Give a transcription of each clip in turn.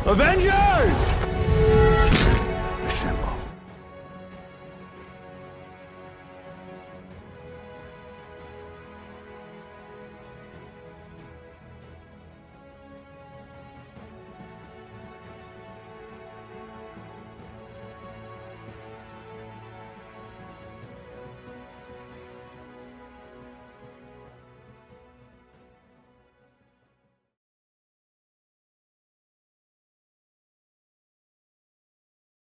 Avengers! Assemble.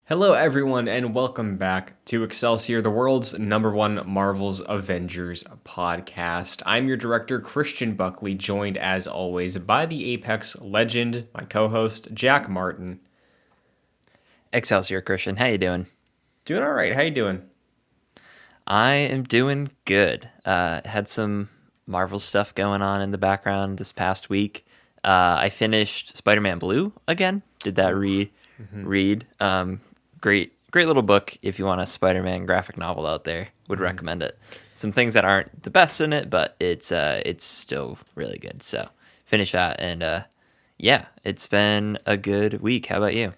Hello, everyone, and welcome back to Excelsior, the world's #1 Marvel's Avengers podcast. I'm your director, Christian Buckley, joined as always by the Apex legend, my co-host, Jack Martin. Excelsior, Christian. How you doing? Doing all right. How you doing? I am doing good. Had some Marvel stuff going on in the background this past week. I finished Spider-Man Blue again. Did that read? Great little book if you want a Spider-Man graphic novel out there. Would recommend it. Some things that aren't the best in it, but it's still really good. So finish that, and yeah, it's been a good week. How about you?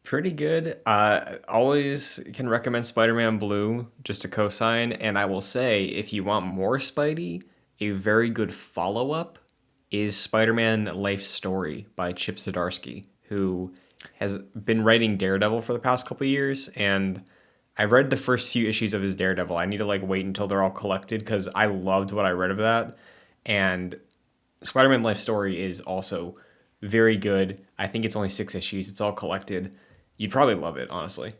Pretty good. Always can recommend Spider-Man Blue, just a cosign. And I will say, if you want more Spidey, a very good follow-up is Spider-Man Life Story by Chip Zdarsky, who has been writing Daredevil for the past couple of years. And I read the first few issues of his Daredevil. I need to wait until they're all collected because I loved what I read of that. And Spider-Man Life Story is also very good. I think it's only 6 issues. It's all collected. You'd probably love it, honestly.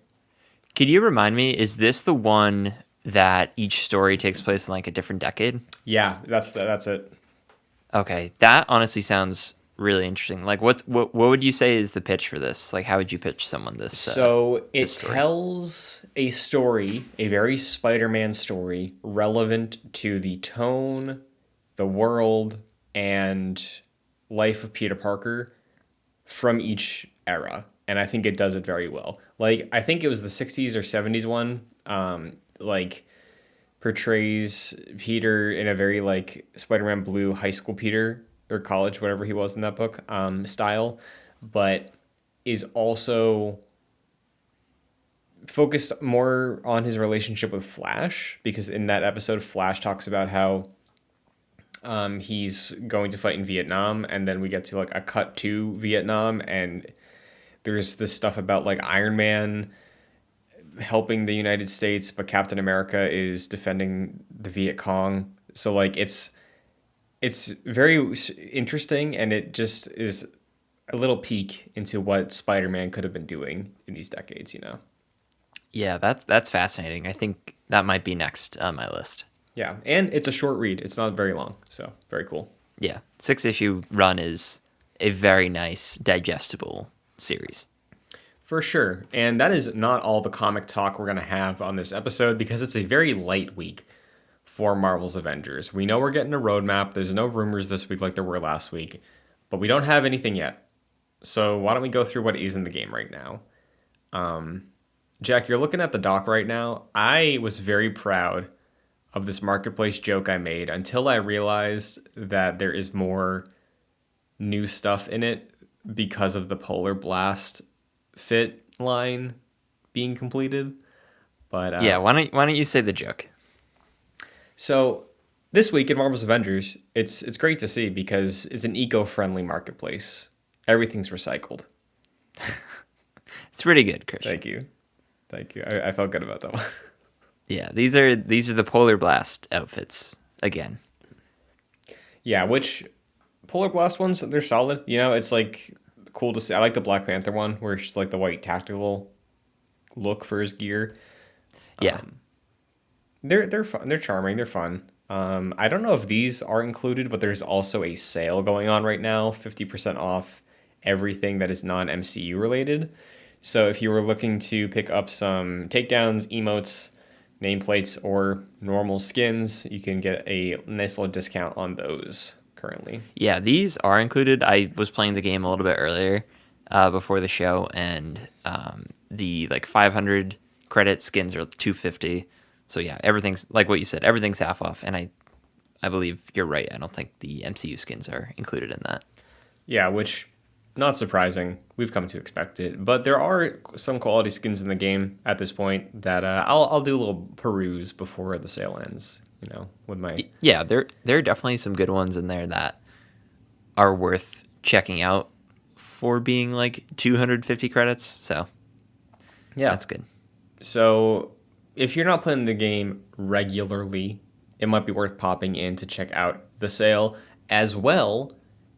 Could you remind me, is this the one that each story takes place in a different decade? Yeah, that's it. Okay, that honestly sounds really interesting. What would you say is the pitch for this? How would you pitch someone this? So it this story? tells a story, a very Spider-Man story, relevant to the tone, the world, and life of Peter Parker from each era. And I think it does it very well. I think it was the 60s or 70s one, portrays Peter in a very Spider-Man Blue high school Peter or college, whatever he was in that book, style, but is also focused more on his relationship with Flash, because in that episode, Flash talks about how he's going to fight in Vietnam, and then we get to a cut to Vietnam, and there's this stuff about Iron Man helping the United States, but Captain America is defending the Viet Cong. So it's very interesting, and it just is a little peek into what Spider-Man could have been doing in these decades, Yeah, that's fascinating. I think that might be next on my list. Yeah, and it's a short read. It's not very long, so very cool. Yeah, 6-issue run is a very nice, digestible series. For sure. And that is not all the comic talk we're going to have on this episode, because it's a very light week for Marvel's Avengers. We know we're getting a roadmap. There's no rumors this week like there were last week, but we don't have anything yet. So why don't we go through what is in the game right now? Jack, you're looking at the dock right now. I was very proud of this marketplace joke I made until I realized that there is more new stuff in it because of the Polar Blast fit line being completed. But yeah, why don't you say the joke? So this week in Marvel's Avengers, it's great to see because it's an eco-friendly marketplace. Everything's recycled. It's pretty good, Christian. Thank you. I felt good about that one. Yeah, these are the Polar Blast outfits again. Yeah, which Polar Blast ones, they're solid. It's cool to see. I like the Black Panther one where it's just the white tactical look for his gear. Yeah. They're fun. They're charming. They're fun. I don't know if these are included, but there's also a sale going on right now, 50% off everything that is non-MCU related. So if you were looking to pick up some takedowns, emotes, nameplates, or normal skins, you can get a nice little discount on those currently. Yeah, these are included. I was playing the game a little bit earlier before the show, and the 500 credit skins are 250. So yeah, everything's like what you said. Everything's half off, and I believe you're right. I don't think the MCU skins are included in that. Yeah, which not surprising. We've come to expect it, but there are some quality skins in the game at this point that I'll do a little peruse before the sale ends. With my Yeah, there are definitely some good ones in there that are worth checking out for being like 250 credits. So yeah. that's good. So if you're not playing the game regularly, it might be worth popping in to check out the sale, as well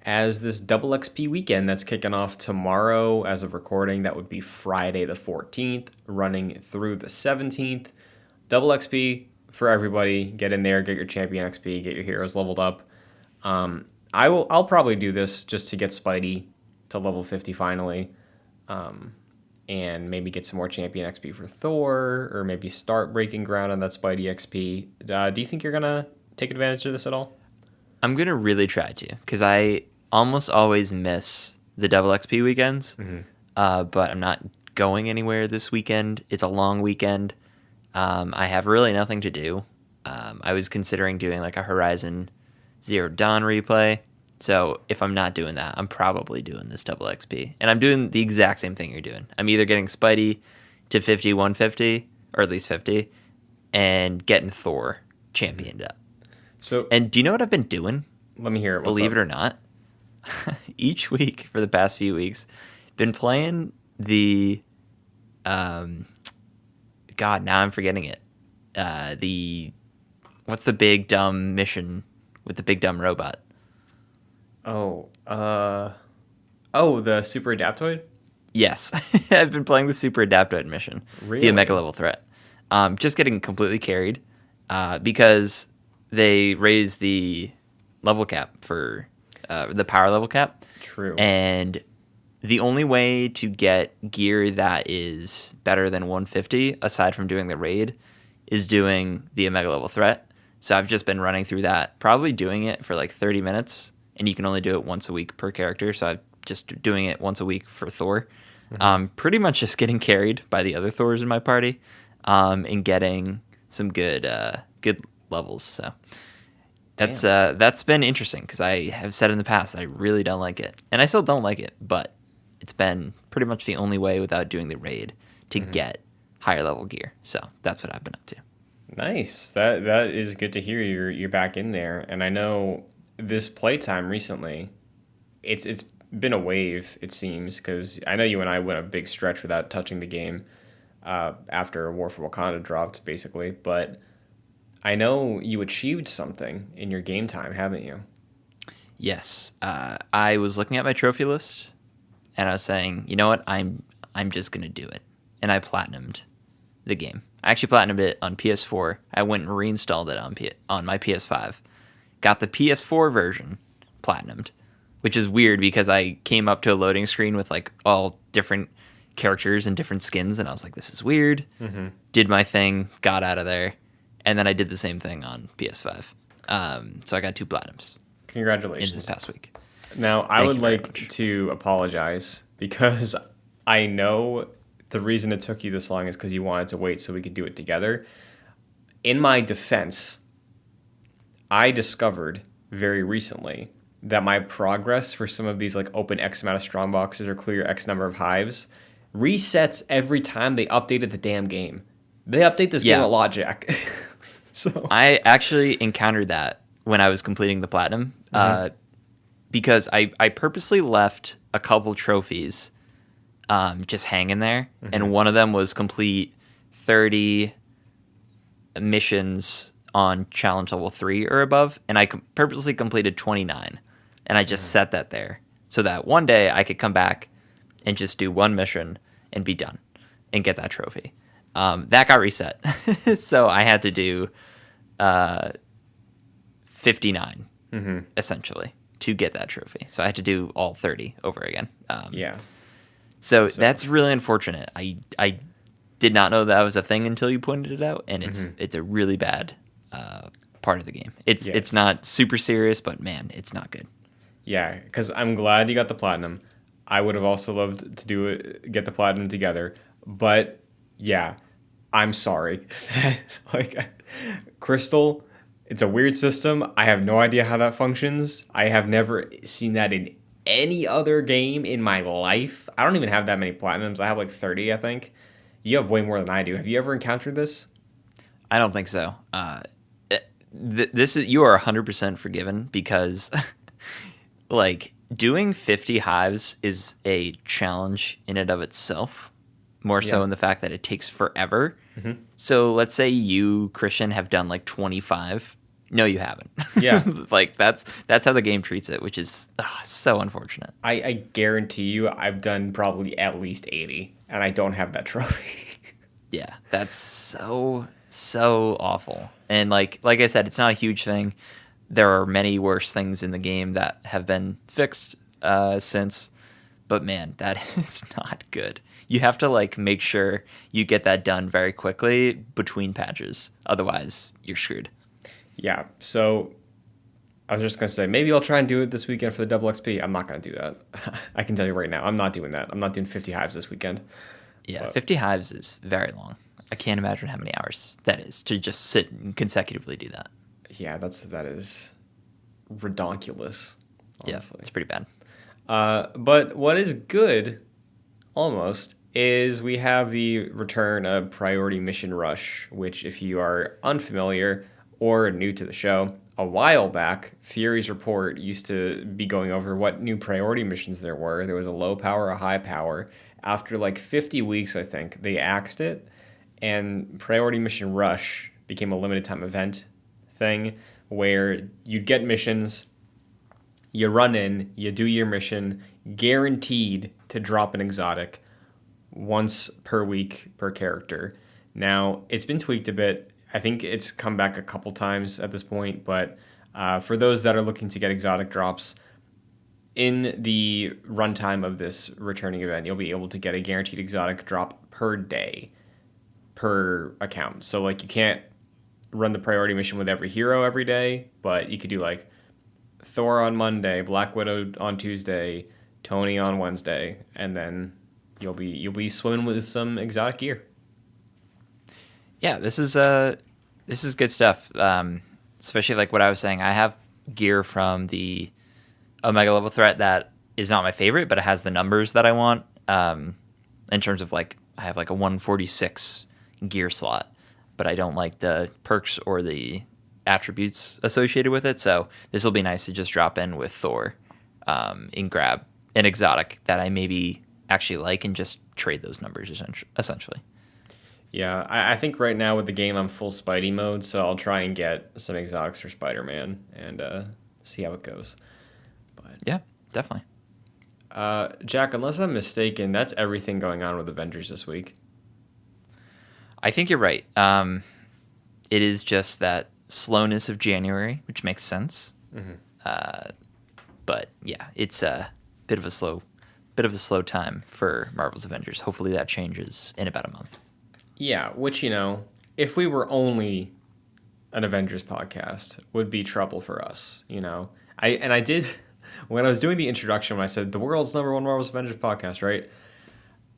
as this double XP weekend that's kicking off tomorrow as of recording. That would be Friday the 14th, running through the 17th. Double XP for everybody. Get in there, get your champion XP, get your heroes leveled up. I'll probably do this just to get Spidey to level 50 finally. And maybe get some more champion XP for Thor, or maybe start breaking ground on that Spidey XP. Do you think you're gonna take advantage of this at all? I'm gonna really try to, because I almost always miss the double XP weekends. But I'm not going anywhere this weekend. It's a long weekend. I have really nothing to do. I was considering doing like a Horizon Zero Dawn replay. So if I'm not doing that, I'm probably doing this double XP. And I'm doing the exact same thing you're doing. I'm either getting Spidey to 50, 150, or at least 50, and getting Thor championed up. So And do you know what I've been doing? let me hear it. What's Believe up? it or not, each week for the past few weeks, been playing the God, now I'm forgetting it. The What's the big dumb mission with the big dumb robot? Oh, oh, the Super Adaptoid? Yes, I've been playing the Super Adaptoid mission, the Really? Omega level threat. Just getting completely carried because they raised the level cap for the power level cap, True. and the only way to get gear that is better than 150, aside from doing the raid, is doing the Omega level threat. So I've just been running through that, probably doing it for like 30 minutes, and you can only do it once a week per character. So I'm just doing it once a week for Thor. Pretty much just getting carried by the other Thors in my party, and getting some good levels. So that's been interesting, because I have said in the past I really don't like it, and I still don't like it, but it's been pretty much the only way without doing the raid to get higher level gear. So that's what I've been up to. Nice. That is good to hear. You're back in there, and I know this playtime recently. It's been a wave. It seems because I know you and I went a big stretch without touching the game after War for Wakanda dropped, basically. But I know you achieved something in your game time, haven't you? Yes, I was looking at my trophy list, and I was saying, you know what, I'm just gonna do it, and I platinumed the game. I actually platinumed it on PS4. I went and reinstalled it on my PS5. Got the PS4 version platinumed, which is weird because I came up to a loading screen with like all different characters and different skins, and I was like, this is weird. Did my thing, got out of there, and then I did the same thing on PS5. So I got 2 platinums in Congratulations. this past week. Now, I Thank would you very like much. to apologize because I know the reason it took you this long is because you wanted to wait so we could do it together. In my defense, I discovered very recently that my progress for some of these like open X amount of strong boxes or clear X number of hives resets every time they updated the damn game. They update this game Yeah. a lot, Jack. So, I actually encountered that when I was completing the platinum, because I purposely left a couple trophies just hanging there, and one of them was complete 30 missions on challenge level 3 or above, and I purposely completed 29, and I just set that there so that one day I could come back and just do one mission and be done and get that trophy. That got reset, so I had to do 59 essentially to get that trophy. So I had to do all 30 over again. yeah. So that's really unfortunate. I did not know that was a thing until you pointed it out, and it's a really bad part of the game. It's Yes. not super serious, but man, it's not good. Yeah, because I'm glad you got the platinum. I would have also loved to do it, get the platinum together. But yeah, I'm sorry. Like, Crystal, it's a weird system. I have no idea how that functions. I have never seen that in any other game in my life. I don't even have that many platinums. I have like 30, I think. You have way more than I do. Have you ever encountered this? I don't think so. This is you are 100% forgiven because like doing 50 hives is a challenge in and of itself, more Yeah. so in the fact that it takes forever. So let's say you, Christian, have done like 25. No, you haven't. Yeah. Like that's how the game treats it, which is so unfortunate. I guarantee you I've done probably at least 80, and I don't have that trophy. Yeah, that's so awful. And like I said, it's not a huge thing. There are many worse things in the game that have been fixed since, but man, that is not good. You have to like make sure you get that done very quickly between patches. Otherwise, you're screwed. Yeah, so I was just going to say, maybe I'll try and do it this weekend for the double XP. I'm not going to do that. I can tell you right now, I'm not doing that. I'm not doing 50 hives this weekend. Yeah, But 50 hives is very long. I can't imagine how many hours that is to just sit and consecutively do that. yeah, that is redonkulous, Yeah, honestly. it's pretty bad. But what is good, almost, is we have the return of Priority Mission Rush, which, if you are unfamiliar or new to the show, a while back, Fury's report used to be going over what new priority missions there were. There was a low power, a high power. After like 50 weeks, I think, they axed it, and Priority Mission Rush became a limited time event thing where you'd get missions, you run in, you do your mission, guaranteed to drop an exotic once per week per character. Now, it's been tweaked a bit. I think it's come back a couple times at this point, but for those that are looking to get exotic drops, in the runtime of this returning event, you'll be able to get a guaranteed exotic drop per day per account. So, like, you can't run the priority mission with every hero every day, but you could do like Thor on Monday, Black Widow on Tuesday, Tony on Wednesday, and then you'll be swimming with some exotic gear. Yeah, this is good stuff. Especially like what I was saying. I have gear from the Omega level threat that is not my favorite, but it has the numbers that I want. In terms of like, I have like a 146 gear slot, but I don't like the perks or the attributes associated with it. So this will be nice to just drop in with Thor, and grab an exotic that I maybe actually like and just trade those numbers essentially. Yeah, I think right now with the game I'm full Spidey mode, so I'll try and get some exotics for Spider-Man and see how it goes. But Yeah, definitely. Jack, unless I'm mistaken, that's everything going on with Avengers this week. I think you're right. It is just that slowness of January, which makes sense. But yeah, it's a bit of a slow time for Marvel's Avengers. Hopefully that changes in about a month. Yeah, which, if we were only an Avengers podcast, would be trouble for us. I did, when I was doing the introduction, when I said the world's number one Marvel's Avengers podcast, right?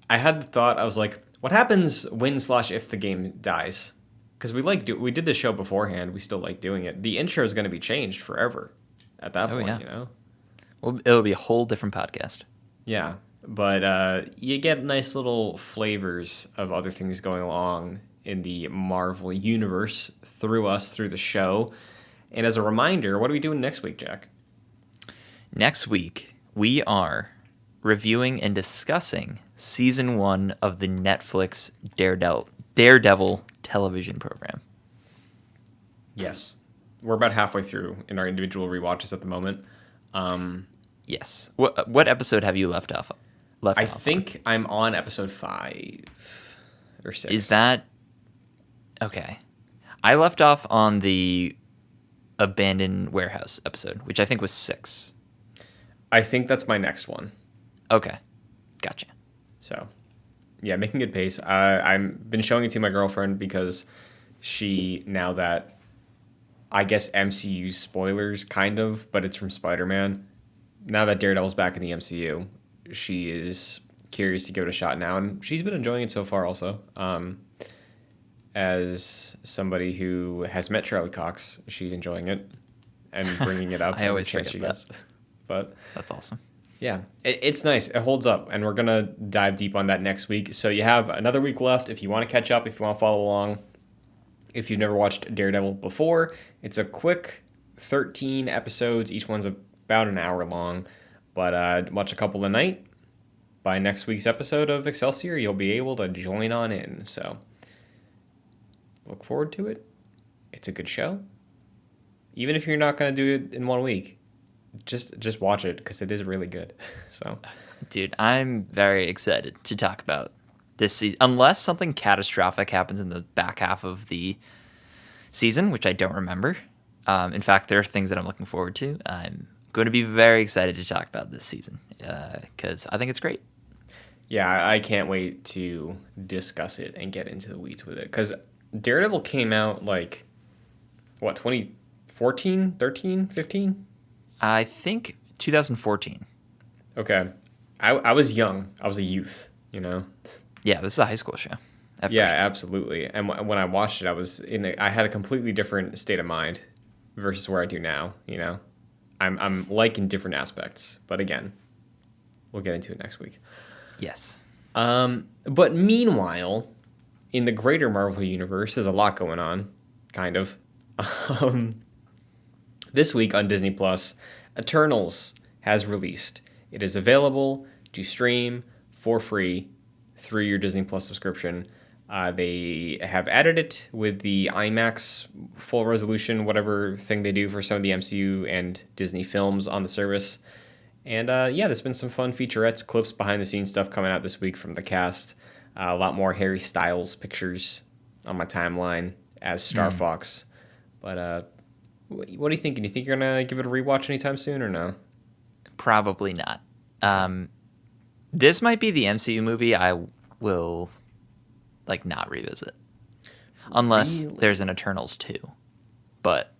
I had the thought, I was like, what happens when/if the game dies? Because we did the show beforehand, we still like doing it. The intro is going to be changed forever at that Oh point, yeah. Well, it'll be a whole different podcast. Yeah, but you get nice little flavors of other things going along in the Marvel universe through the show. And as a reminder, what are we doing next week, Jack? Next week, we are reviewing and discussing season 1 of the Netflix Daredevil television program. Yes. We're about halfway through in our individual rewatches at the moment. Yes. What episode have you left off? I think I'm on episode 5 or 6. Is that okay? I left off on the abandoned warehouse episode, which I think was 6. I think that's my next one. Okay, gotcha. So, yeah, making good pace. I've been showing it to my girlfriend because now that, I guess, MCU spoilers, kind of, but it's from Spider-Man. Now that Daredevil's back in the MCU, she is curious to give it a shot now, and she's been enjoying it so far also. As somebody who has met Charlie Cox, she's enjoying it and bringing it up. I always every chance forget that. But That's awesome. Yeah, it's nice. It holds up, and we're gonna dive deep on that next week. So you have another week left if you want to catch up, if you want to follow along. If you've never watched Daredevil before, it's a quick 13 episodes. Each one's about an hour long, but watch a couple a night. By next week's episode of Excelsior, you'll be able to join on in. So look forward to it. It's a good show. Even if you're not gonna do it in 1 week, just watch it because it is really good. So Dude, I'm very excited to talk about this season. Unless something catastrophic happens in the back half of the season, which I don't remember. In fact, there are things that I'm looking forward to. I'm going to be very excited to talk about this season because I think it's great. yeah, I can't wait to discuss it and get into the weeds with it because Daredevil came out like what 2014, 13, 15. I think 2014. Okay, I was young. I was a youth. You know. Yeah, this is a high school show. At Yeah, first. absolutely. And when I watched it, I had a completely different state of mind versus where I do now. You know, I'm like in different aspects, but again, we'll get into it next week. Yes. But meanwhile, in the greater Marvel universe, there's a lot going on, kind of. Um, this week on Disney Plus, Eternals has released. It is available to stream for free through your Disney Plus subscription. They have added it with the IMAX full resolution, whatever thing they do for some of the MCU and Disney films on the service. And yeah, there's been some fun featurettes, clips, behind the scenes stuff coming out this week from the cast. A lot more Harry Styles pictures on my timeline as Star Fox. But what do you think? Do you think you're gonna give it a rewatch anytime soon or no? Probably not. This might be the MCU movie I will like not revisit unless Really? there's an Eternals 2. But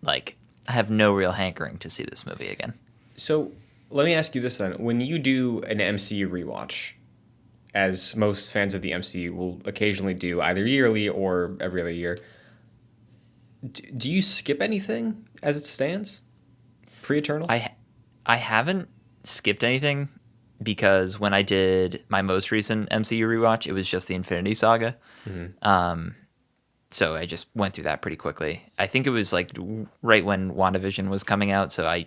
like I have no real hankering to see this movie again. So let me ask you this then: when you do an MCU rewatch, as most fans of the MCU will occasionally do, either yearly or every other year, do you skip anything as it stands? Pre Eternals? I I haven't skipped anything because when I did my most recent MCU rewatch, it was just the Infinity Saga. So I just went through that pretty quickly. I think it was like right when WandaVision was coming out, so I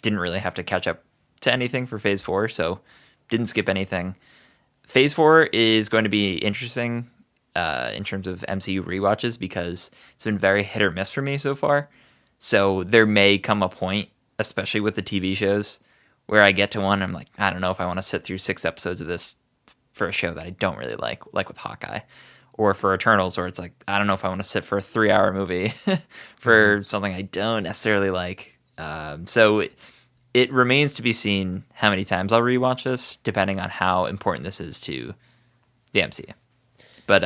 didn't really have to catch up to anything for Phase 4, so didn't skip anything. Phase 4 is going to be interesting in terms of MCU rewatches because it's been very hit or miss for me so far. So there may come a point, especially with the TV shows, where I get to one and I'm like, I don't know if I want to sit through 6 episodes of this for a show that I don't really like with Hawkeye. Or for Eternals, where it's like, I don't know if I want to sit for a 3 hour movie for something I don't necessarily like. So it remains to be seen how many times I'll rewatch this, depending on how important this is to the MCU. But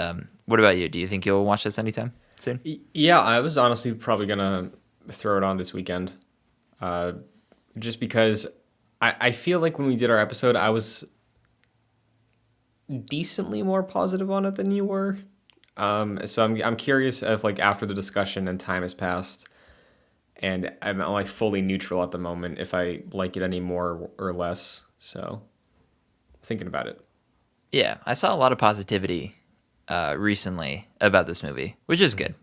what about you? Do you think you'll watch this anytime soon? Yeah, I was honestly probably gonna throw it on this weekend, just because I feel like when we did our episode, I was decently more positive on it than you were. So I'm curious if like after the discussion and time has passed, and I'm like fully neutral at the moment if I like it any more or less. So thinking about it. Yeah, I saw a lot of positivity recently about this movie, which is good.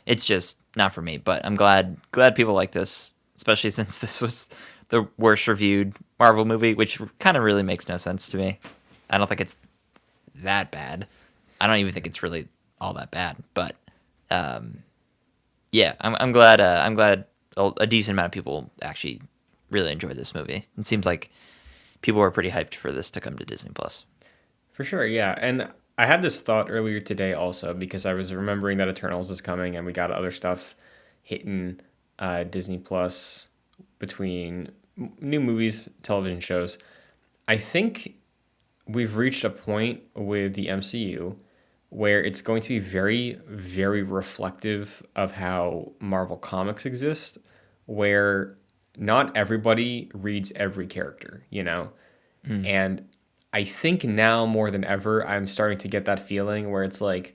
It's just not for me, but I'm glad people like this, especially since this was the worst reviewed Marvel movie, which kind of really makes no sense to me. I don't think it's that bad. I don't even think it's really all that bad, but yeah, I'm glad. I'm glad a decent amount of people actually really enjoyed this movie. It seems like people were pretty hyped for this to come to Disney Plus. For sure, yeah. And I had this thought earlier today also because I was remembering that Eternals is coming and we got other stuff hitting Disney Plus between new movies, television shows. I think we've reached a point with the MCU where it's going to be very, very reflective of how Marvel Comics exist, where not everybody reads every character, you know? And I think now more than ever, I'm starting to get that feeling where it's like,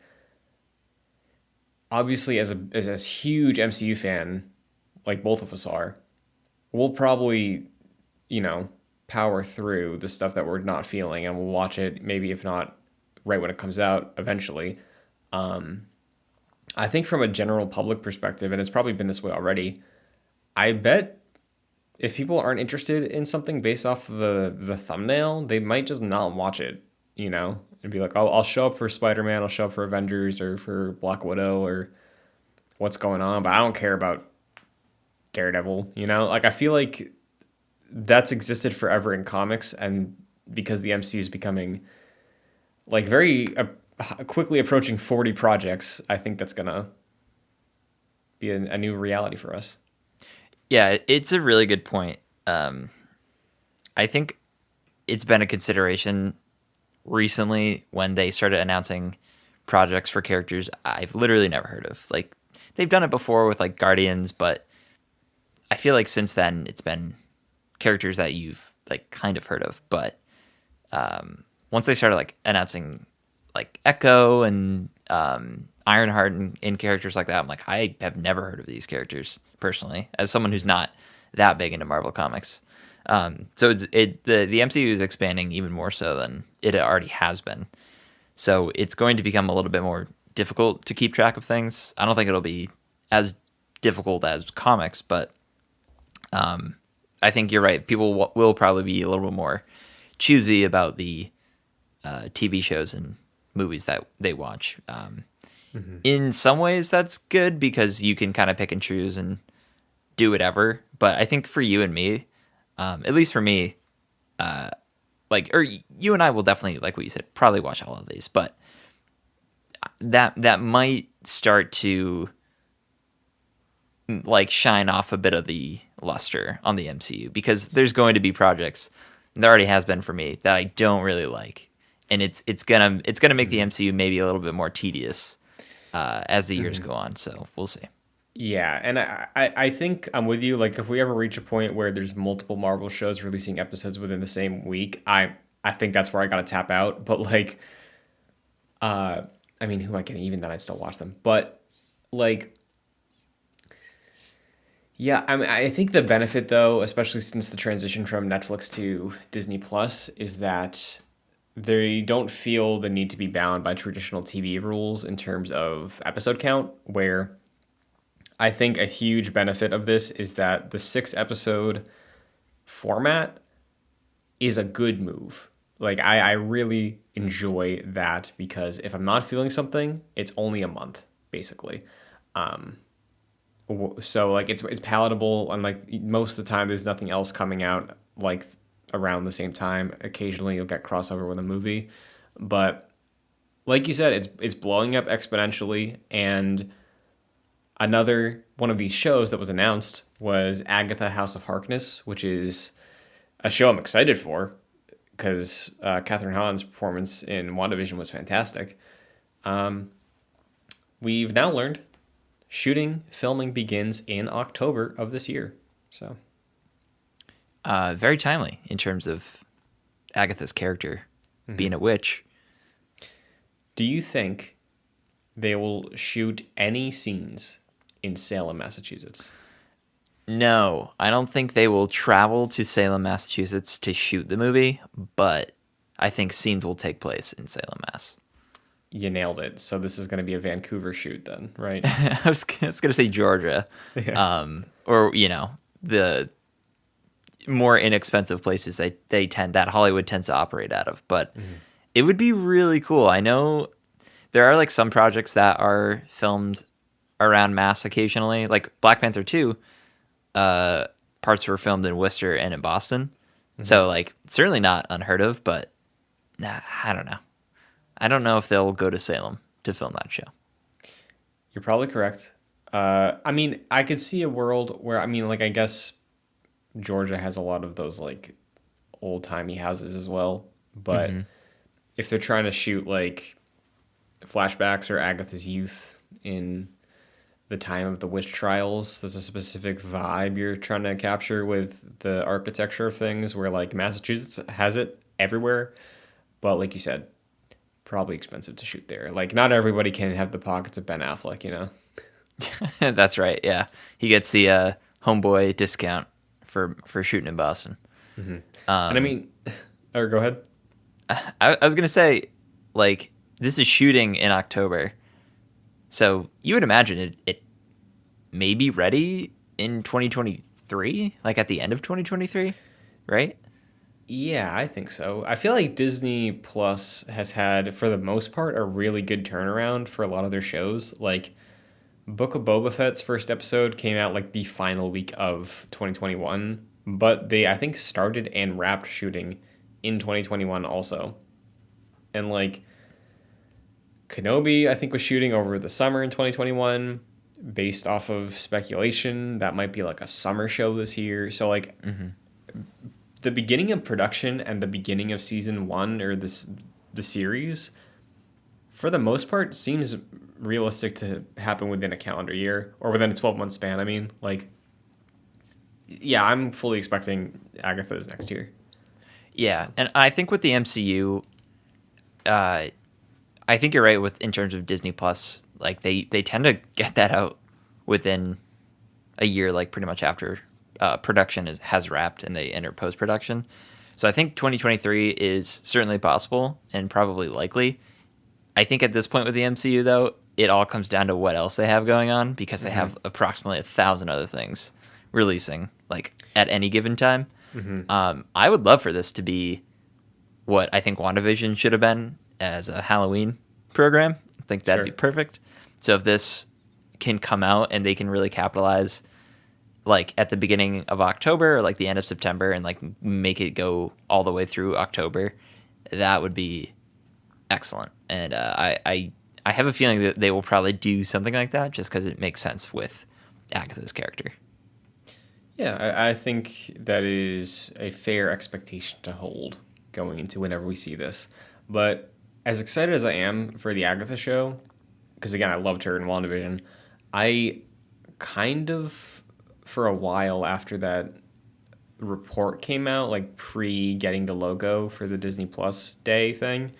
obviously, as huge MCU fan, like both of us are, we'll probably you know, power through the stuff that we're not feeling, and we'll watch it maybe if not right when it comes out eventually. I think from a general public perspective, and it's probably been this way already, I bet if people aren't interested in something based off the thumbnail, they might just not watch it, you know, and be like, I'll show up for Spider Man, I'll show up for Avengers or for Black Widow or what's going on, but I don't care about Daredevil, you know? Like, I feel like that's existed forever in comics, and because the MCU is becoming like very quickly approaching 40 projects, I think that's gonna be a new reality for us. Yeah, it's a really good point. I think it's been a consideration recently when they started announcing projects for characters I've literally never heard of. Like they've done it before with like Guardians, but I feel like since then it's been characters that you've like kind of heard of. But once they started like announcing like Echo and Ironheart and in characters like that, I'm like, I have never heard of these characters personally, as someone who's not that big into Marvel comics. So the MCU is expanding even more so than it already has been. So it's going to become a little bit more difficult to keep track of things. I don't think it'll be as difficult as comics, but I think you're right. People will probably be a little bit more choosy about the TV shows and movies that they watch. In some ways, that's good because you can kind of pick and choose and do whatever. But I think for you and me, at least for me, like, or you and I will definitely, like what you said, probably watch all of these. But that might start to like shine off a bit of the luster on the MCU because there's going to be projects, and there already has been for me, that I don't really like, and it's gonna make the MCU maybe a little bit more tedious as the years go on. So we'll see. Yeah, and I think I'm with you. Like, if we ever reach a point where there's multiple Marvel shows releasing episodes within the same week, I think that's where I gotta tap out. But like, I mean, who am I kidding? Even then, I'd still watch them. But like, yeah, I mean, I think the benefit though, especially since the transition from Netflix to Disney Plus, is that they don't feel the need to be bound by traditional TV rules in terms of episode count, where I think a huge benefit of this is that the 6 episode format is a good move. Like, I really enjoy that because if I'm not feeling something, it's only a month, basically. So like it's palatable, and like most of the time there's nothing else coming out like around the same time. Occasionally you'll get crossover with a movie, but like you said, it's blowing up exponentially. And another one of these shows that was announced was Agatha House of Harkness, which is a show I'm excited for because Catherine Hahn's performance in WandaVision was fantastic. We've now learned filming begins in October of this year. So, Very timely in terms of Agatha's character being a witch. do you think they will shoot any scenes in Salem, Massachusetts? No, I don't think they will travel to Salem, Massachusetts to shoot the movie, but I think scenes will take place in Salem, Mass. You nailed it. So this is going to be a Vancouver shoot then, right? I was going to say Georgia, Yeah. or the more inexpensive places that Hollywood tends to operate out of. But it would be really cool. I know there are like some projects that are filmed around Mass occasionally, like Black Panther 2. Parts were filmed in Worcester and in Boston, so like certainly not unheard of. But nah, I don't know. I don't know if they'll go to Salem to film that show. You're probably correct. I mean, I could see a world where, I mean, like, I guess Georgia has a lot of those, like, old timey houses as well. But if they're trying to shoot, like, flashbacks or Agatha's youth in the time of the witch trials, there's a specific vibe you're trying to capture with the architecture of things where, like, Massachusetts has it everywhere. But, like you said, probably expensive to shoot there. Like, not everybody can have the pockets of Ben Affleck, you know? That's right. Yeah, he gets the homeboy discount for shooting in Boston. And I mean, or go ahead. I was gonna say, like, this is shooting in October, so you would imagine it may be ready in 2023, like at the end of 2023, right? Yeah, I think so. I feel like Disney Plus has had, for the most part, a really good turnaround for a lot of their shows. Like, Book of Boba Fett's first episode came out like the final week of 2021, but they, I think, started and wrapped shooting in 2021 also. And like, Kenobi, I think, was shooting over the summer in 2021 based off of speculation. That might be like a summer show this year. So, like, the beginning of production and the beginning of season one or the series, for the most part, seems realistic to happen within a calendar year or within a 12-month span. I mean, like, yeah, I'm fully expecting Agatha's next year. Yeah, and I think with the MCU, uh, I think you're right with in terms of Disney Plus. Like they tend to get that out within a year, like pretty much after production has wrapped and they enter post production. So I think 2023 is certainly possible and probably likely. I think at this point with the MCU though, it all comes down to what else they have going on because they have approximately 1,000 other things releasing like at any given time. I would love for this to be what I think WandaVision should have been as a Halloween program. I think that'd Sure. be perfect. So if this can come out and they can really capitalize like at the beginning of October or like the end of September and like make it go all the way through October, that would be excellent. And I have a feeling that they will probably do something like that just because it makes sense with Agatha's character. Yeah, I think that is a fair expectation to hold going into whenever we see this. But as excited as I am for the Agatha show, because again, I loved her in WandaVision, I kind of, for a while after that report came out, like pre getting the logo for the Disney Plus Day thing,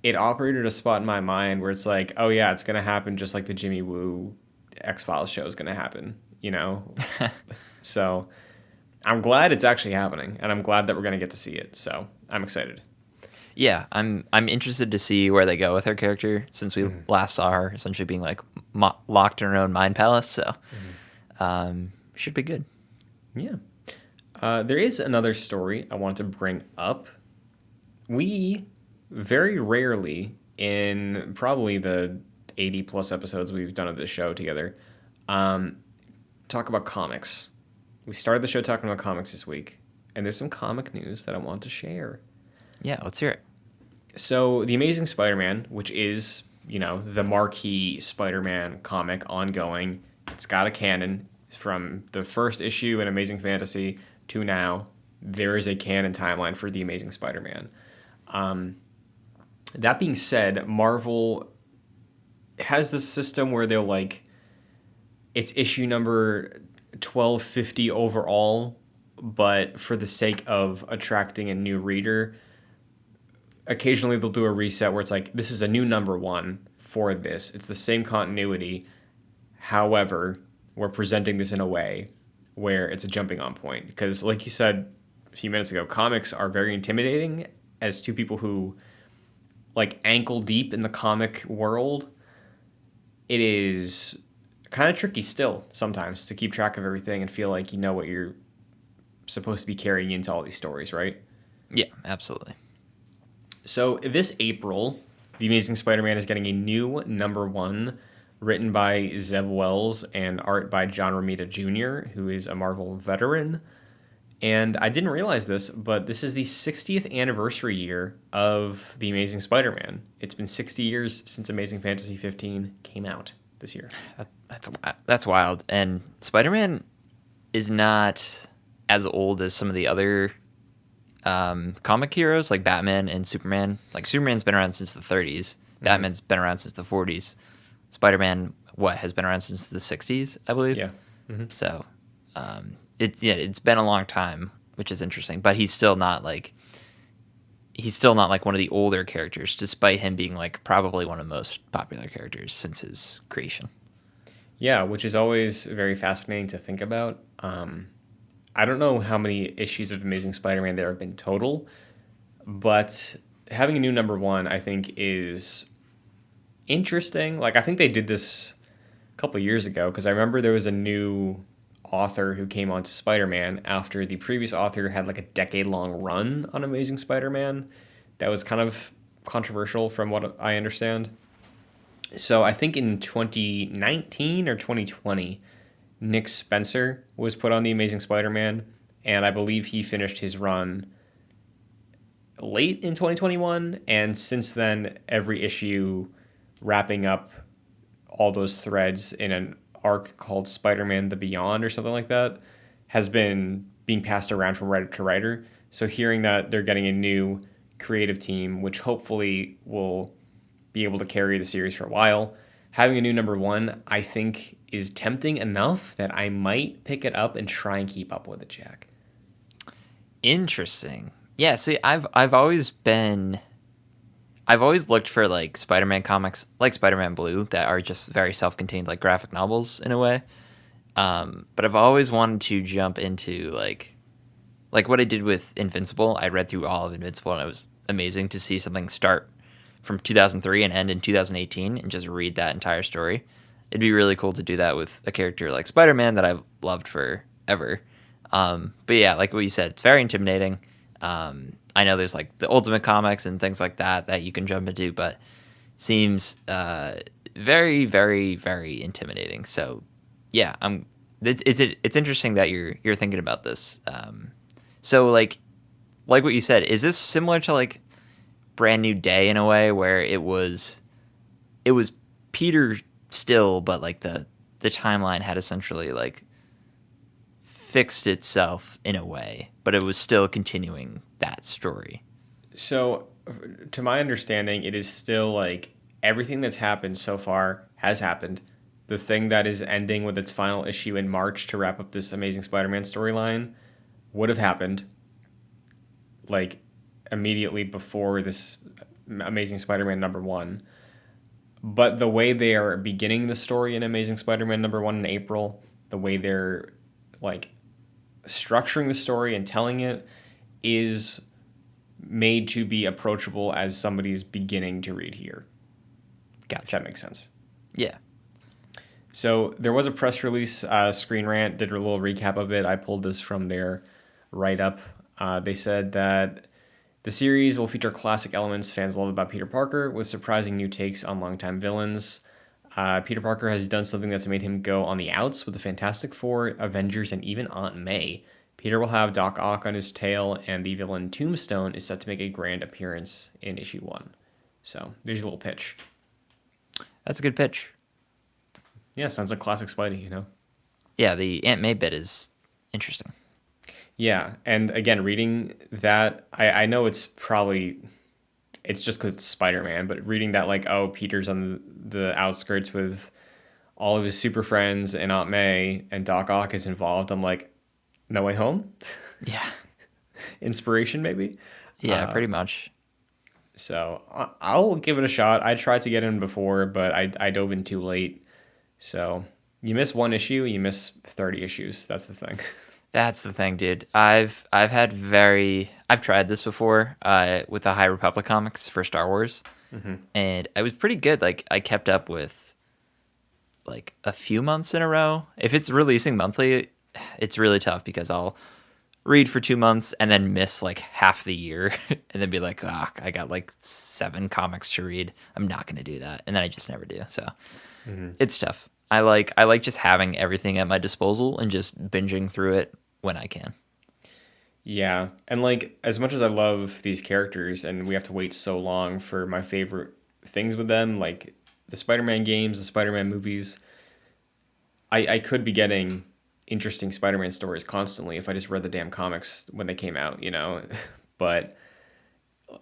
it operated a spot in my mind where it's like, oh yeah, it's gonna happen just like the Jimmy Woo X Files show is gonna happen, you know? So I'm glad it's actually happening, and I'm glad that we're gonna get to see it. So I'm excited. Yeah, I'm interested to see where they go with her character since we last saw her essentially being like locked in her own mind palace. So should be good. Yeah. There is another story I want to bring up. We very rarely, in probably the 80 plus episodes we've done of this show together, um, talk about comics. We started the show talking about comics this week, and there's some comic news that I want to share. Yeah, let's hear it. So, The Amazing Spider Man, which is, you know, the marquee Spider Man comic ongoing, it's got a canon from the first issue in Amazing Fantasy to now. There is a canon timeline for The Amazing Spider Man. That being said, Marvel has this system where they'll like, it's issue number 1250 overall, but for the sake of attracting a new reader, occasionally they'll do a reset where it's like, this is a new number one for this. It's the same continuity. However, we're presenting this in a way where it's a jumping on point. Because like you said a few minutes ago, comics are very intimidating as two people who like ankle deep in the comic world. It is kind of tricky still sometimes to keep track of everything and feel like you know what you're supposed to be carrying into all these stories, right? Yeah, absolutely. So this April, The Amazing Spider-Man is getting a new number one written by Zeb Wells and art by John Romita Jr., who is a Marvel veteran. And I didn't realize this, but this is the 60th anniversary year of The Amazing Spider-Man. It's been 60 years since Amazing Fantasy 15 came out this year. That's wild. And Spider-Man is not as old as some of the other comic heroes like Batman and Superman. Like Superman's been around since the 30s. Batman's been around since the 40s. Spider-Man, has been around since the 60s, I believe. Yeah. So it's been a long time, which is interesting. But he's still not like one of the older characters, despite him being like probably one of the most popular characters since his creation. Yeah, which is always very fascinating to think about. I don't know how many issues of Amazing Spider-Man there have been total, but having a new number one, I think, is interesting. Like, I think they did this a couple years ago because I remember there was a new author who came onto Spider-Man after the previous author had like a decade-long run on Amazing Spider-Man that was kind of controversial from what I understand. So I think in 2019 or 2020, Nick Spencer was put on the Amazing Spider-Man, and I believe he finished his run late in 2021. And since then, every issue wrapping up all those threads in an arc called Spider-Man: The Beyond or something like that has been being passed around from writer to writer. So hearing that they're getting a new creative team, which hopefully will be able to carry the series for a while, having a new number one, I think, is tempting enough that I might pick it up and try and keep up with it, Jack. Interesting. Yeah, see, I've always looked for like Spider-Man comics, like Spider-Man Blue, that are just very self-contained, like graphic novels in a way. But I've always wanted to jump into like what I did with Invincible. I read through all of Invincible, and it was amazing to see something start from 2003 and end in 2018, and just read that entire story. It'd be really cool to do that with a character like Spider-Man that I've loved forever. But yeah, like what you said, it's very intimidating. I know there's like the Ultimate Comics and things like that that you can jump into, but seems very, very, very intimidating. So yeah, it's interesting that you're thinking about this. So like what you said, is this similar to like Brand New Day in a way where it was Peter still, but like the timeline had essentially like fixed itself in a way, but it was still continuing that story. So, to my understanding, it is still like everything that's happened so far has happened. The thing that is ending with its final issue in March to wrap up this Amazing Spider Man storyline would have happened like immediately before this Amazing Spider Man number one. But the way they are beginning the story in Amazing Spider Man number one in April, the way they're like structuring the story and telling it is made to be approachable as somebody's beginning to read here. If Gotcha. that makes sense. Yeah. So there was a press release, Screen Rant did a little recap of it. I pulled this from their write up. They said that the series will feature classic elements fans love about Peter Parker with surprising new takes on longtime villains. Peter Parker has done something that's made him go on the outs with the Fantastic Four, Avengers, and even Aunt May. Peter will have Doc Ock on his tail, and the villain Tombstone is set to make a grand appearance in issue one. So there's a little pitch. That's a good pitch. Yeah, sounds like classic Spidey, Yeah, the Aunt May bit is interesting. Yeah, and again, reading that, I know it's just because it's Spider-Man, but reading that, like, oh, Peter's on the outskirts with all of his super friends and Aunt May, and Doc Ock is involved, I'm like, No Way Home? Yeah. Inspiration, maybe? Yeah, pretty much. So I'll give it a shot. I tried to get in before, but I dove in too late. So you miss one issue, you miss 30 issues. That's the thing. That's the thing, dude. I've tried this before with the High Republic comics for Star Wars, and I was pretty good. Like I kept up with like a few months in a row. If it's releasing monthly, it's really tough because I'll read for 2 months and then miss like half the year, and then be like, ah, I got like 7 comics to read. I'm not gonna do that, and then I just never do. So it's tough. I like just having everything at my disposal and just binging through it when I can. Yeah. And like as much as I love these characters and we have to wait so long for my favorite things with them, like the Spider-Man games, the Spider-Man movies, I could be getting interesting Spider-Man stories constantly if I just read the damn comics when they came out. But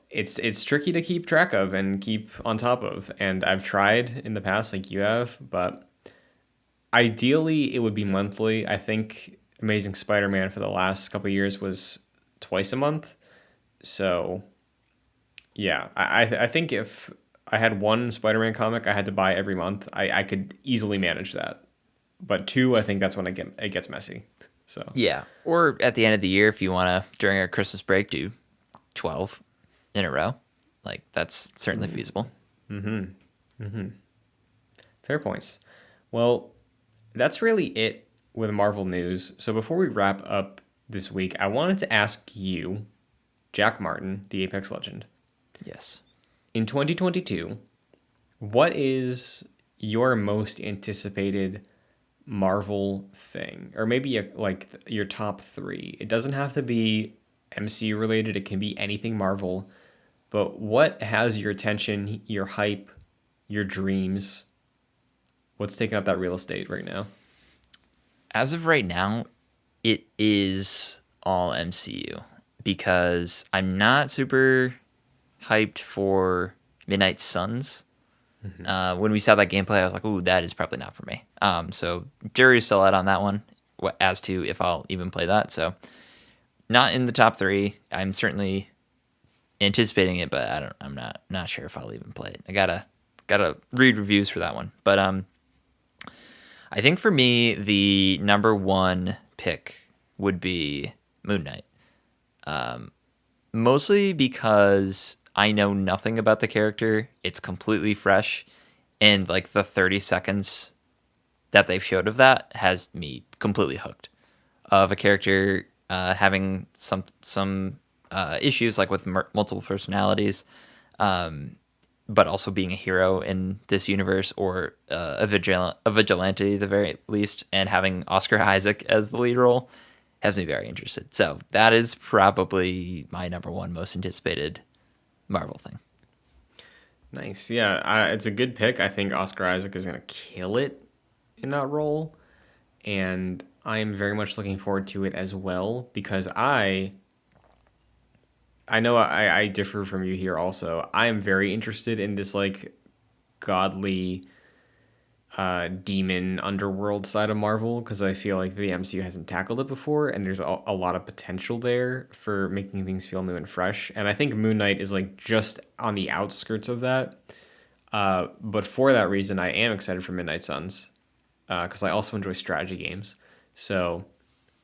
it's tricky to keep track of and keep on top of. And I've tried in the past, like you have, but ideally it would be monthly. I think Amazing Spider-Man for the last couple of years was twice a month. So yeah, I think if I had one Spider-Man comic I had to buy every month, I could easily manage that. But two, I think that's when it gets messy. So Yeah. Or at the end of the year, if you want to, during our Christmas break, do 12 in a row. Like, that's certainly feasible. fair points. Well, that's really it with Marvel news. So before we wrap up this week, I wanted to ask you, Jack Martin, the Apex legend, Yes. in 2022, what is your most anticipated Marvel thing, or maybe your top three? It doesn't have to be MCU related. It can be anything Marvel. But what has your attention, your hype, your dreams? What's taking up that real estate right now? As of right now, it is all MCU because I'm not super hyped for Midnight Suns. When we saw that gameplay, I was like, "Ooh, that is probably not for me." So jury's still out on that one, as to if I'll even play that. So not in the top three. I'm certainly anticipating it, but I'm not sure if I'll even play it. I gotta read reviews for that one. But I think for me, the number one pick would be Moon Knight. Mostly because I know nothing about the character. It's completely fresh. And like the 30 seconds that they've showed of that has me completely hooked. Of a character having some issues like with multiple personalities, but also being a hero in this universe or a vigilante at the very least, and having Oscar Isaac as the lead role has me very interested. So that is probably my number one most anticipated Marvel thing. Nice. Yeah, it's a good pick. I think Oscar Isaac is going to kill it in that role. And I am very much looking forward to it as well because I know I differ from you here also. I am very interested in this like godly demon underworld side of Marvel because I feel like the MCU hasn't tackled it before, and there's a lot of potential there for making things feel new and fresh. And I think Moon Knight is like just on the outskirts of that. But for that reason, I am excited for Midnight Suns because I also enjoy strategy games. So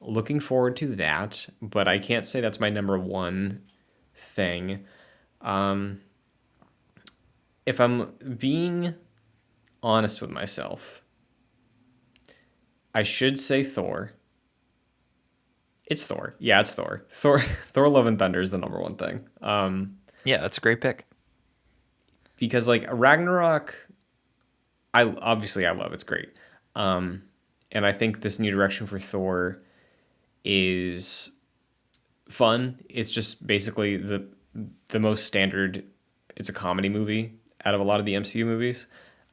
looking forward to that. But I can't say that's my number one thing. If I'm being honest with myself, I should say Thor. It's Thor. Yeah, it's Thor. Thor Love and Thunder is the number one thing. Yeah, that's a great pick. Because like Ragnarok, I love it's great. And I think this new direction for Thor is fun. It's just basically the most standard. It's a comedy movie out of a lot of the MCU movies.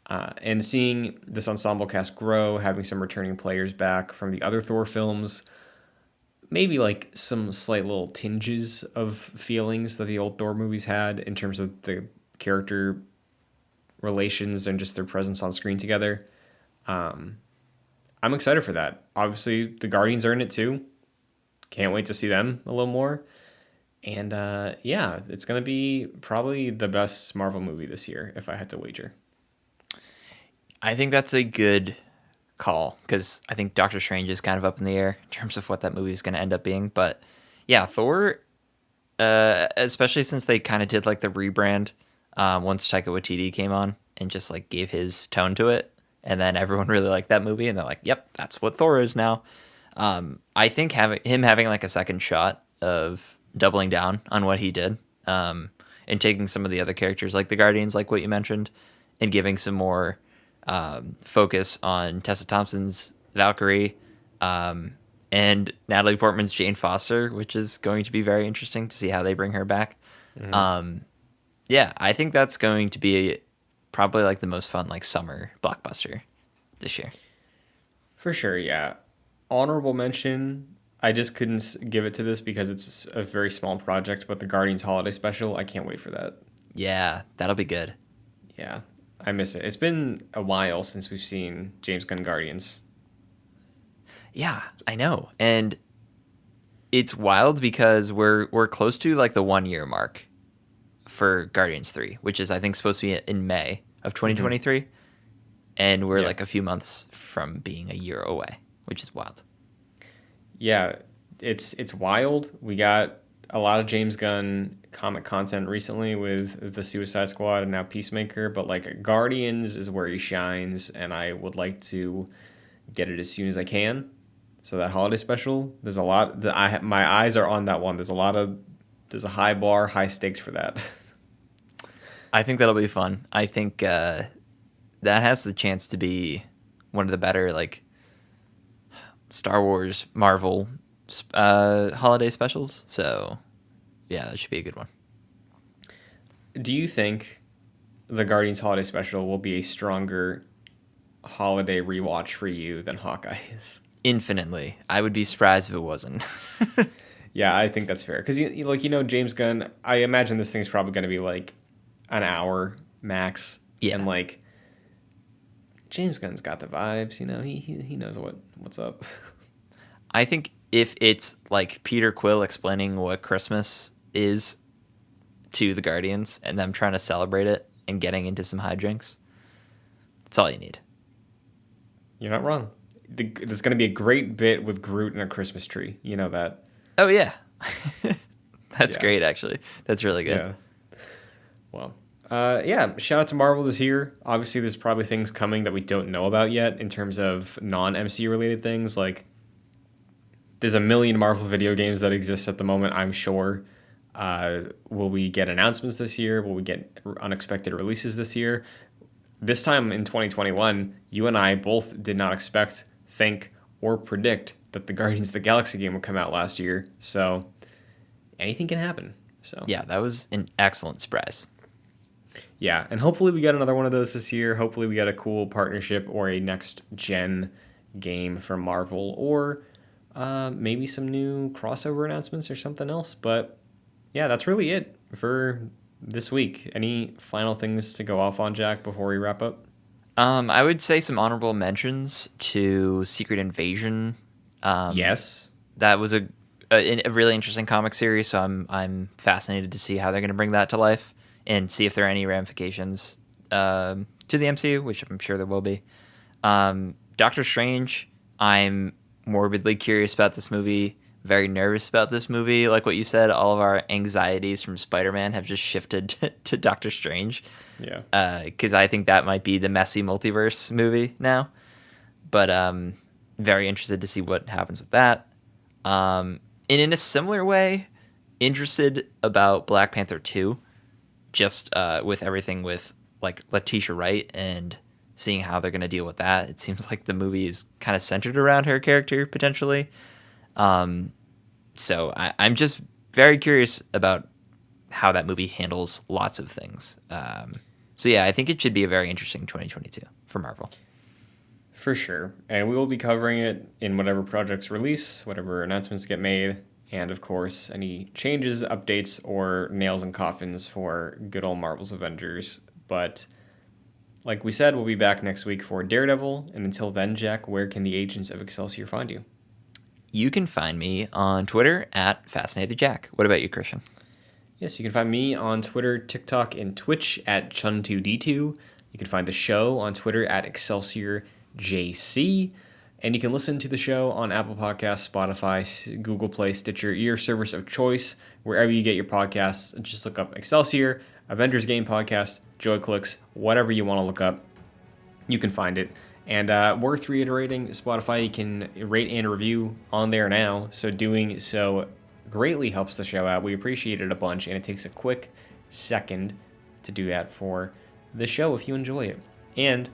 And seeing this ensemble cast grow, having some returning players back from the other Thor films, maybe like some slight little tinges of feelings that the old Thor movies had in terms of the character relations and just their presence on screen together. I'm excited for that. Obviously, the Guardians are in it too. Can't wait to see them a little more. And yeah, it's going to be probably the best Marvel movie this year, if I had to wager. I think that's a good call because I think Doctor Strange is kind of up in the air in terms of what that movie is going to end up being. But yeah, Thor, especially since they kind of did like the rebrand once Taika Waititi came on and just like gave his tone to it. And then everyone really liked that movie and they're like, yep, that's what Thor is now. I think having like a second shot of doubling down on what he did and taking some of the other characters like the Guardians, like what you mentioned, and giving some more focus on Tessa Thompson's Valkyrie and Natalie Portman's Jane Foster, which is going to be very interesting to see how they bring her back. Yeah, I think that's going to be probably like the most fun like summer blockbuster this year. For sure, yeah. Honorable mention. I just couldn't give it to this because it's a very small project, but the Guardians Holiday Special, I can't wait for that. Yeah, that'll be good. Yeah, I miss it. It's been a while since we've seen James Gunn Guardians. Yeah, I know. And it's wild because we're close to like the 1 year mark for Guardians 3, which is I think supposed to be in May of 2023, and we're Yeah. like a few months from being a year away, which is wild. Yeah, it's wild. We got a lot of James Gunn comic content recently with the Suicide Squad and now Peacemaker, but like Guardians is where he shines, and I would like to get it as soon as I can. So that holiday special, there's a lot that my eyes are on that one. There's a high bar, high stakes for that. I think that'll be fun. I think that has the chance to be one of the better like Star Wars Marvel holiday specials. So yeah, that should be a good one. Do you think the Guardians holiday special will be a stronger holiday rewatch for you than Hawkeye is? Infinitely. I would be surprised if it wasn't. Yeah, I think that's fair because James Gunn. I imagine this thing's probably going to be like an hour max, Yeah. and like James Gunn's got the vibes. He knows what's up. I think if it's like Peter Quill explaining what Christmas is to the Guardians and them trying to celebrate it and getting into some hijinks, that's all you need. You're not wrong. There's going to be a great bit with Groot and a Christmas tree. You know that. Oh, yeah. That's Yeah. great, actually. That's really good. Yeah. Well, yeah. Shout out to Marvel this year. Obviously, there's probably things coming that we don't know about yet in terms of non-MCU related things. Like, there's a million Marvel video games that exist at the moment, I'm sure. Will we get announcements this year? Will we get unexpected releases this year? This time in 2021, you and I both did not expect, think, or predict that the Guardians of the Galaxy game would come out last year. So anything can happen. So Yeah, that was an excellent surprise. yeah, and hopefully we get another one of those this year. Hopefully we get a cool partnership or a next gen game from Marvel, or maybe some new crossover announcements or something else. But yeah, that's really it for this week. Any final things to go off on, Jack, before we wrap up? I would say some honorable mentions to Secret Invasion. Yes. That was a really interesting comic series, so I'm fascinated to see how they're going to bring that to life and see if there are any ramifications to the MCU, which I'm sure there will be. Doctor Strange, I'm morbidly curious about this movie, very nervous about this movie. Like what you said, all of our anxieties from Spider-Man have just shifted to Doctor Strange. Yeah. Because I think that might be the messy multiverse movie now. But very interested to see what happens with that. And in a similar way, interested about Black Panther 2, just with everything with like Letitia Wright and seeing how they're going to deal with that. It seems like the movie is kind of centered around her character potentially. So I'm just very curious about how that movie handles lots of things. So yeah, I think it should be a very interesting 2022 for Marvel. For sure. And we will be covering it in whatever projects release, whatever announcements get made, and of course, any changes, updates, or nails and coffins for good old Marvel's Avengers. But like we said, we'll be back next week for Daredevil. And until then, Jack, where can the agents of Excelsior find you? You can find me on Twitter at FascinatedJack. What about you, Christian? Yes, you can find me on Twitter, TikTok, and Twitch at Chun2D2. You can find the show on Twitter at ExcelsiorJC. And you can listen to the show on Apple Podcasts, Spotify, Google Play, Stitcher, your service of choice, wherever you get your podcasts. Just look up Excelsior, Avengers Game Podcast, JoyClicks, whatever you want to look up, you can find it. And worth reiterating, Spotify, you can rate and review on there now. So doing so greatly helps the show out. We appreciate it a bunch, and it takes a quick second to do that for the show if you enjoy it. And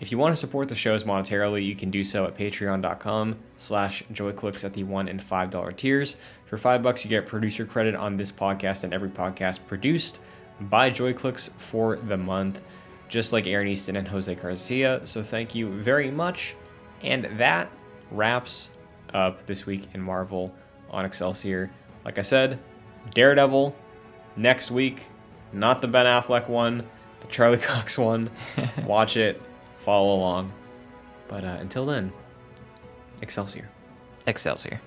if you want to support the shows monetarily, you can do so at patreon.com/joyclicks at the $1 and $5 tiers. For $5, you get producer credit on this podcast and every podcast produced by JoyClicks for the month, just like Aaron Easton and Jose Garcia. So thank you very much. And that wraps up this week in Marvel on Excelsior. Like I said, Daredevil next week, not the Ben Affleck one, the Charlie Cox one. Watch it, follow along. But until then, Excelsior. Excelsior.